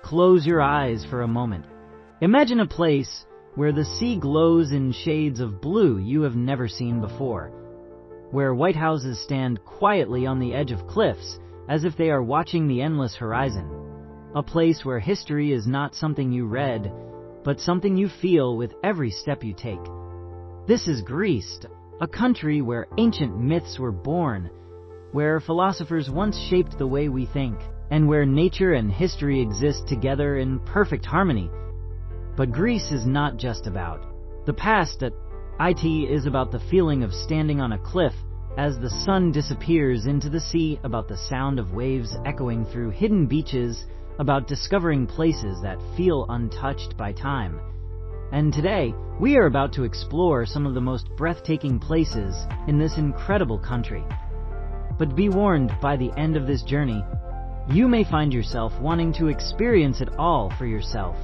Close your eyes for a moment. Imagine a place where the sea glows in shades of blue you have never seen before, where white houses stand quietly on the edge of cliffs as if they are watching the endless horizon. A place where history is not something you read, but something you feel with every step you take. This is Greece, a country where ancient myths were born, where philosophers once shaped the way we think, and where nature and history exist together in perfect harmony. But Greece is not just about the past. It is about the feeling of standing on a cliff as the sun disappears into the sea, about the sound of waves echoing through hidden beaches, about discovering places that feel untouched by time. And today, we are about to explore some of the most breathtaking places in this incredible country. But be warned, by the end of this journey, you may find yourself wanting to experience it all for yourself.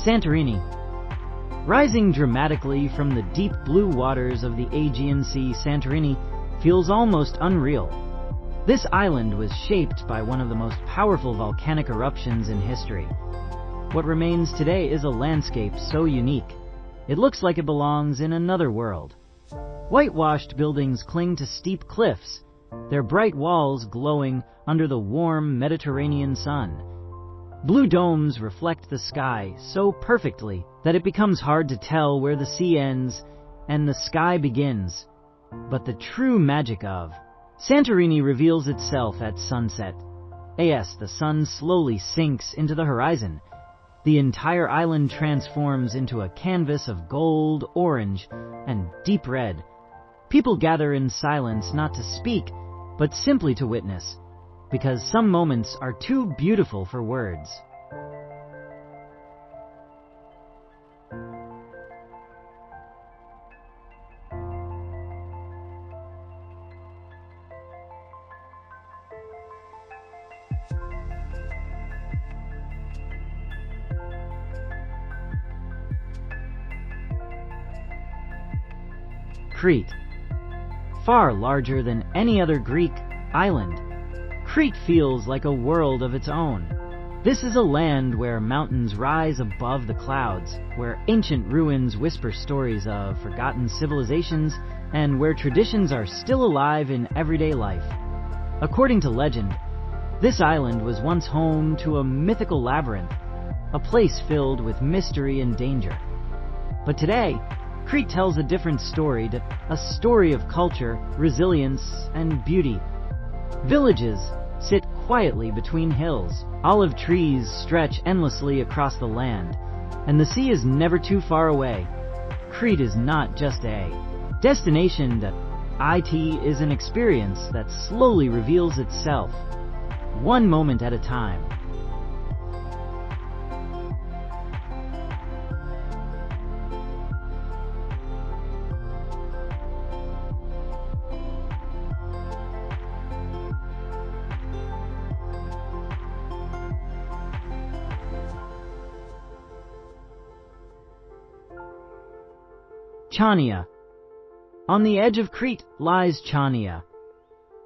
Santorini. Rising dramatically from the deep blue waters of the Aegean Sea, Santorini feels almost unreal. This island was shaped by one of the most powerful volcanic eruptions in history. What remains today is a landscape so unique, it looks like it belongs in another world. Whitewashed buildings cling to steep cliffs, their bright walls glowing under the warm Mediterranean sun. Blue domes reflect the sky so perfectly that it becomes hard to tell where the sea ends and the sky begins. But the true magic of Santorini reveals itself at sunset. As the sun slowly sinks into the horizon, the entire island transforms into a canvas of gold, orange, and deep red. People gather in silence, not to speak, but simply to witness, because some moments are too beautiful for words. Crete. Far larger than any other Greek island, Crete feels like a world of its own. This is a land where mountains rise above the clouds, where ancient ruins whisper stories of forgotten civilizations, and where traditions are still alive in everyday life. According to legend, this island was once home to a mythical labyrinth, a place filled with mystery and danger. But today, Crete tells a different story, a story of culture, resilience, and beauty. Villages sit quietly between hills, olive trees stretch endlessly across the land, and the sea is never too far away. Crete is not just a destination, it is an experience that slowly reveals itself, one moment at a time. Chania. On the edge of Crete lies Chania,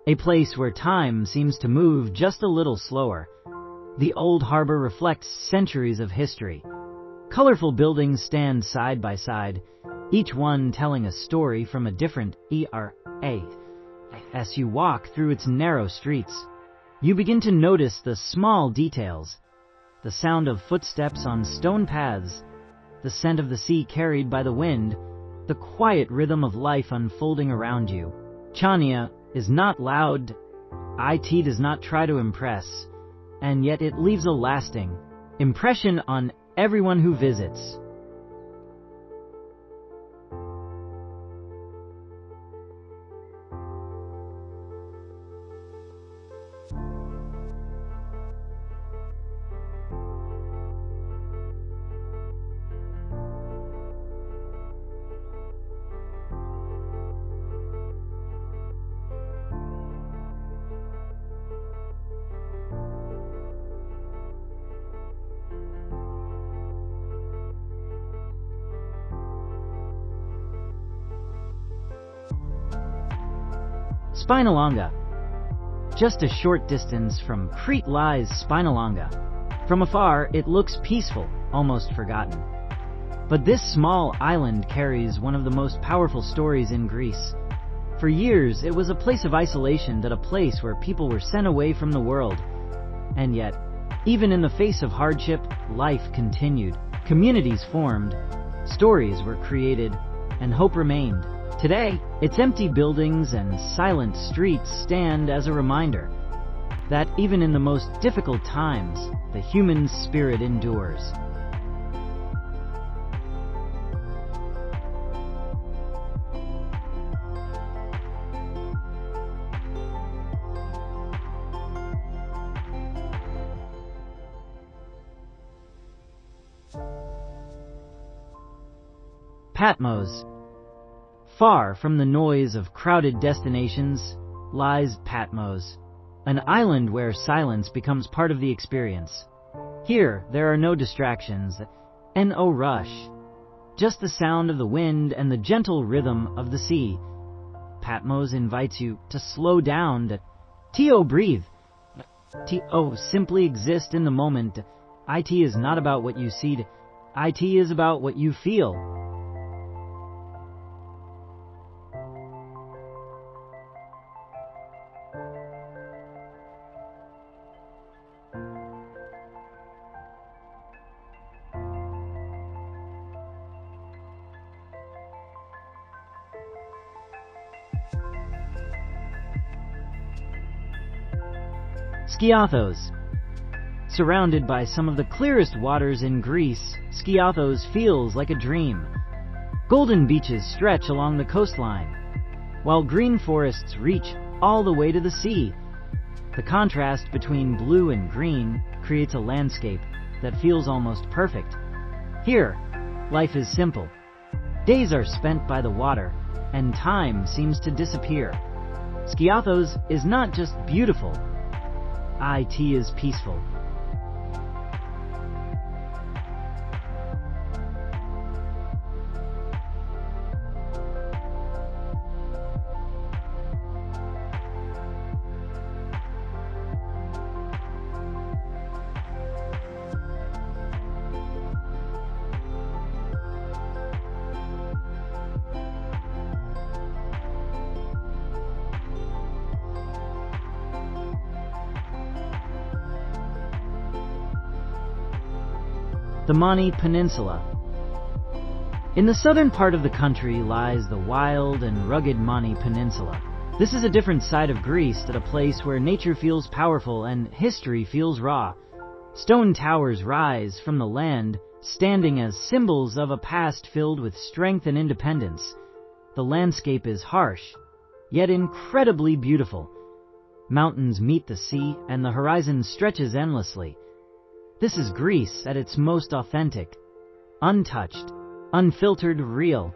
a place where time seems to move just a little slower. The old harbor reflects centuries of history. Colorful buildings stand side by side, each one telling a story from a different era. As you walk through its narrow streets, you begin to notice the small details, the sound of footsteps on stone paths, the scent of the sea carried by the wind, the quiet rhythm of life unfolding around you. Chania is not loud, it does not try to impress, and yet it leaves a lasting impression on everyone who visits. Spinalonga. Just a short distance from Crete lies Spinalonga. From afar, it looks peaceful, almost forgotten. But this small island carries one of the most powerful stories in Greece. For years, it was a place of isolation, a place where people were sent away from the world. And yet, even in the face of hardship, life continued. Communities formed, stories were created, and hope remained. Today, its empty buildings and silent streets stand as a reminder that even in the most difficult times, the human spirit endures. Patmos. Far from the noise of crowded destinations lies Patmos, an island where silence becomes part of the experience. Here, there are no distractions, no rush, just the sound of the wind and the gentle rhythm of the sea. Patmos invites you to slow down, to breathe, to simply exist in the moment. It is not about what you see, it is about what you feel. Skiathos. Surrounded by some of the clearest waters in Greece, Skiathos feels like a dream. Golden beaches stretch along the coastline, while green forests reach all the way to the sea. The contrast between blue and green creates a landscape that feels almost perfect. Here, life is simple. Days are spent by the water, and time seems to disappear. Skiathos is not just beautiful, it is peaceful. The Mani Peninsula. In the southern part of the country lies the wild and rugged Mani Peninsula. This is a different side of Greece, a place where nature feels powerful and history feels raw. Stone towers rise from the land, standing as symbols of a past filled with strength and independence. The landscape is harsh, yet incredibly beautiful. Mountains meet the sea, and the horizon stretches endlessly. This is Greece at its most authentic, untouched, unfiltered, real.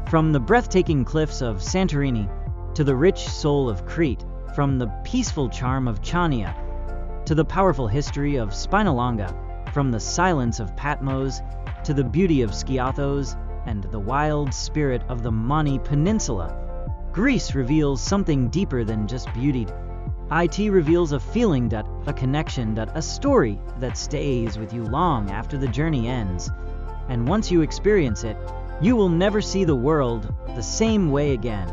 From the breathtaking cliffs of Santorini to the rich soul of Crete, from the peaceful charm of Chania to the powerful history of Spinalonga, from the silence of Patmos to the beauty of Skiathos and the wild spirit of the Mani Peninsula, Greece reveals something deeper than just beauty. It reveals a feeling, a connection, a story that stays with you long after the journey ends. And once you experience it, you will never see the world the same way again.